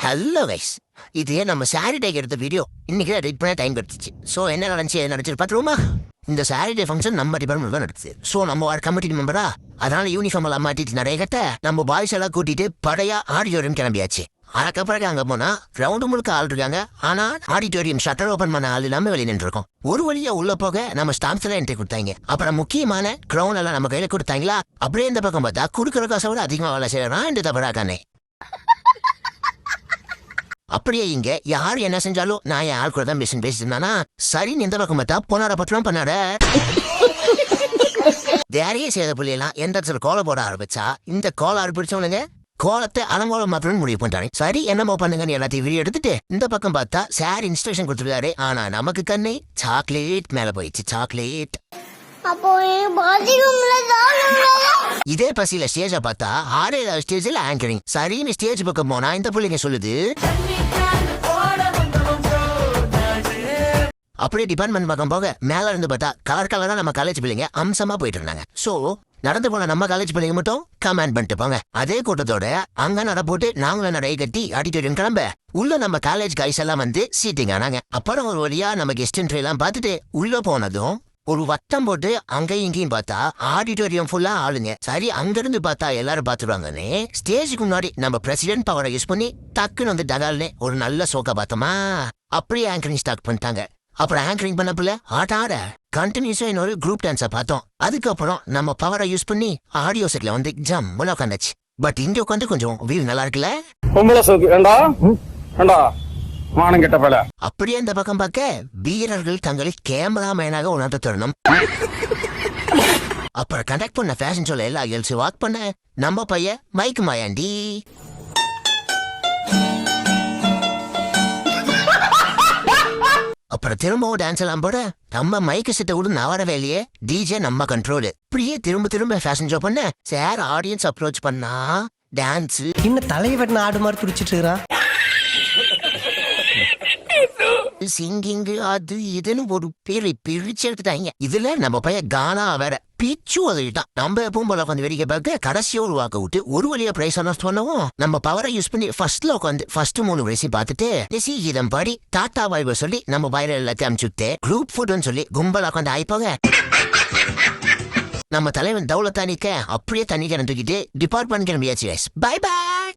Hello guys, இது நம்ம சாரிடே எடுத்த வீடியோ. இன்னைக்கு எடிட் பண்ண டைம் கிடைச்சிச்சு. ஸோ என்ன நடந்துச்சு பார்த்துருவோமா? இந்த சாரிடே ஃபங்க்ஷன் நம்ம டிபார்ட்மெண்ட் தான் நடத்துது. ஸோ நம்ம ஒரு கமிட்டி மெம்பரா, அதனால யூனிஃபார்ம் எல்லாம் மாட்டிட்டு நிறைய கட்ட நம்ம பாய்ஸ் எல்லாம் கூட்டிட்டு படையா ஆடிட்டோரியம் கிளம்பியாச்சு. அதுக்கப்புறம் அங்க போனா ரவுண்டு முழுக்க ஆள் இருக்காங்க. ஆனா ஆடிட்டோரியம் ஷட்டர் ஓபன் பண்ண ஆள் இல்லாம வெளியே நின்று இருக்கோம். ஒரு வழியா உள்ள போக நம்ம ஸ்டாம்ப்ஸ் எல்லாம் என்ட்ரி கொடுத்தாங்க. அப்புறம் முக்கியமான கிரௌண்ட் எல்லாம் நம்ம கையில கொடுத்தாங்களா. அப்படியே இந்த பக்கம் பார்த்தா குடுக்கிற காசை விட அதிகமா வேலை செய்யறான் இந்த தபராக்கானே. அப்படியே இங்க யாரு என்ன செஞ்சாலும் நான் என் ஆள் கூட தான் பேசிட்டு இருந்தானா, சரின்னு எந்த பக்கம் பார்த்தா பொண்ணாட பட்டணும் பண்ணாட வேறையே செய்த புள்ளியெல்லாம் எந்த இடத்துல கோலை போட ஆரம்பிச்சா, இந்த கோலை ஆரம்பிச்சவனுங்க கோலத்தை அலங்கோலம் மாத்திரம் முடிவு பண்ணிட்டாங்க. சரி என்னமோ பண்ணுங்கன்னு எல்லாத்தையும் வீடியோ எடுத்துட்டு இந்த பக்கம் பார்த்தா சார் இன்ஸ்ட்ரக்ஷன் கொடுத்துருக்காரு. ஆனா நமக்கு கண்ணே சாக்லேட் மேல போயிடுச்சு. சாக்லேட் இதே பசியில ஸ்டேஜ பார்த்தா ஆரேழாவது ஸ்டேஜ்ல ஆங்கரிங். சரின்னு ஸ்டேஜ் பக்கம் போனா இந்த பிள்ளைங்க சொல்லுது, அப்படியே டிபார்ட்மெண்ட் பக்கம் போக மேல இருந்து பார்த்தா கலர் கலரா நம்ம காலேஜ் பிள்ளைங்க அம்சமா போயிட்டு இருந்தாங்க. சோ நடந்து போன நம்ம காலேஜ் பிள்ளைங்க மட்டும் கமெண்ட் பண்ணிட்டு போங்க. அதே கூட்டத்தோட அங்க நட போட்டு நாங்களும் நடைய கட்டி ஆடிட்டோரியம் கிளம்ப உள்ள நம்ம காலேஜ் கைஸ் எல்லாம் வந்து சீட்டிங் ஆனாங்க. அப்புறம் ஒரு வழியா நம்ம கெஸ்ட் என்ட்ரி எல்லாம் பார்த்துட்டு உள்ள போனதும் ஒரு வட்டம் போட்டு அங்கேயும் இங்கேயும் பார்த்தா ஆடிட்டோரியம் ஃபுல்லா ஆளுங்க. சரி அங்கிருந்து பார்த்தா எல்லாரும் பாத்துருவாங்கன்னு ஸ்டேஜுக்கு முன்னாடி நம்ம பிரசிடென்ட் பவரை யூஸ் பண்ணி டக்குன்னு வந்து டகால்னு ஒரு நல்ல சோக்கா பார்த்தோமா. அப்படியே ஆங்கரிங் ஸ்டார்ட் பண்ணிட்டாங்க. அப்புறம் ஆங்கரிங் பண்ணப்புல ஆட கண்டினியூஸா இன்னொரு குரூப் டான்ஸை பார்த்தோம். அதுக்கப்புறம் நம்ம பவரை யூஸ் பண்ணி ஆடியோ செட்ல வந்து ஜம்முன்னு உட்காந்துச்சு. பட் இங்க உட்காந்து கொஞ்சம் வியூ நல்லா இருக்குல்ல. அப்படியே இந்த பக்கம் பார்க்க வீரர்கள் தங்களை கேமராமேனாக உணர்த்த தரணும். அப்புறம் கண்டக்ட் பண்ண ஃபேஷன் ஷோல எல்லா கேர்ள்ஸும் வாக் பண்ண நம்ம பையன் மைக் மாயாண்டி. அப்புறம் திரும்பவும் டான்ஸ் எல்லாம் போட நம்ம மைக்கு சிட்ட விட நவரவே இல்லையே. டிஜே நம்ம கண்ட்ரோலு. இப்படியே திரும்ப ஃபேஷன் ஷோ பண்ண சார் ஆடியன்ஸ் அப்ரோச் பண்ணா டான்ஸ் இன்னும் தலைவன் ஆடு மாதிரி துடிச்சிட்டு இருக்கிறான். சிங்கிங் அது இதுன்னு ஒரு பேரை பிரிச்சு எடுத்துட்டாங்க. இதுல நம்ம பையன் கானா வேற பிச்சு உதவிட்டான். நம்ம எப்பவும் போல உட்காந்து வெடிக்க பார்க்க கடைசியா ஒரு வாக்க விட்டு ஒரு வழியா பிரைஸ் அனௌன்ஸ் பண்ணவும் நம்ம பவரை யூஸ் பண்ணி ஃபர்ஸ்ட்ல உட்காந்து ஃபர்ஸ்ட் 3 வயசு பார்த்துட்டு இதம் பாடி டாட்டா வாய்வை சொல்லி நம்ம வயல எல்லாத்தையும் அனுப்பிச்சுட்டு குரூப் ஃபுட்னு சொல்லி கும்பலா உட்காந்து ஆயிப்போங்க. நம்ம தலைவன் தௌலத்தா நிக்க அப்படியே தண்ணி கிணத்துக்கிட்டு டிபார்ட்மெண்ட் கிளம்பியாச்சு. Bye bye.